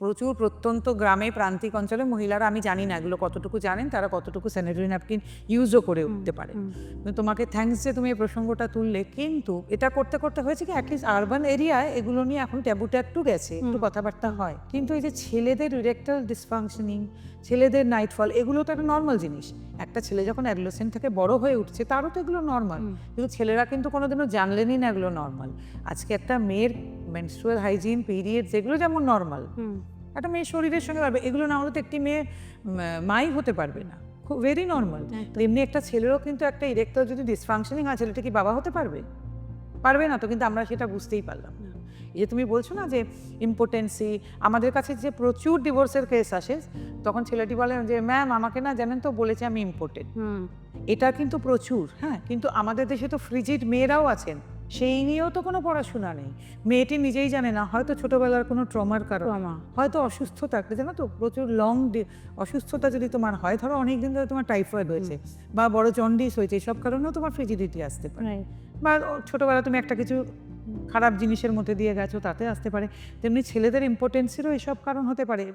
প্রচুর প্রত্যন্ত গ্রামে প্রান্তিক অঞ্চলে মহিলারা, আমি জানি না এগুলো কতটুকু জানেন, তারা কতটুকু স্যানিটারি ন্যাপকিন ইউজও করে উঠতে পারে। কিন্তু তোমাকে থ্যাঙ্কস যে তুমি এই প্রসঙ্গটা তুললে। কিন্তু এটা করতে করতে হয়েছে কি, অ্যাটলিস্ট আরবান এরিয়ায় এগুলো নিয়ে এখন ট্যাবুটা একটু গেছে, একটু কথাবার্তা হয়। কিন্তু এই যে ছেলেদের ইরেকটাইল ডিসফাংশনিং, ছেলেদের নাইটফল, এগুলো তো একটা নর্মাল জিনিস। একটা ছেলে যখন অ্যাডোলেসেন্ট থেকে বড় হয়ে উঠছে তারও তো এগুলো নর্মাল। কিন্তু ছেলেরা কিন্তু কোনোদিনও জানলেনই না এগুলো নর্মাল। আজকে একটা মেয়ের মেনস্ট্রুয়াল হাইজিন, পিরিয়ড, যেগুলো যেমন নর্মাল, একটা মেয়ের শরীরের সঙ্গে পারবে, এগুলো না হলে তো একটি মেয়ে মাই হতে পারবে না। খুব ভেরি নর্মাল। তো এমনি একটা ছেলেরও কিন্তু একটা ইরেকটাইল যদি ডিসফাংশনিং হয়, ছেলেটা কি বাবা হতে পারবে? পারবে না তো। কিন্তু আমরা সেটা বুঝতেই পারলাম না। এই যে তুমি বলছো না যে ইম্পোটেন্সি, আমাদের কাছে যে প্রচুর ডিভোর্সের কেস আসে, তখন ছেলেটি বলে যে ম্যাম আমাকে না জানেন তো বলেছে আমি ইম্পোর্টেন্ট। এটা কিন্তু প্রচুর। হ্যাঁ, কিন্তু আমাদের দেশে তো ফ্রিজিড মেয়েরাও আছেন, সেই নিয়েও তো কোনো পড়াশোনা নেই। মেয়েটি নিজেই জানে না, হয়তো ছোটবেলার কোনো ট্রমার কারণ, হয়তো অসুস্থতা, একটা জানো তো প্রচুর লং অসুস্থতা যদি তোমার হয়, ধরো অনেক দিন ধরে তোমার টাইফয়েড হয়েছে বা বড় জন্ডিস হয়েছে, সব কারণেও তোমার ফ্রিজিডিটি আসতে পারে। বা ছোটবেলা তুমি একটা কিছু খারাপ জিনিসের মধ্যে দিয়ে গেছো, তাতে আসতে পারে। তেমনি ছেলেদের ইম্পোর্টেন্সেরও এসব কারণ হতে পারে।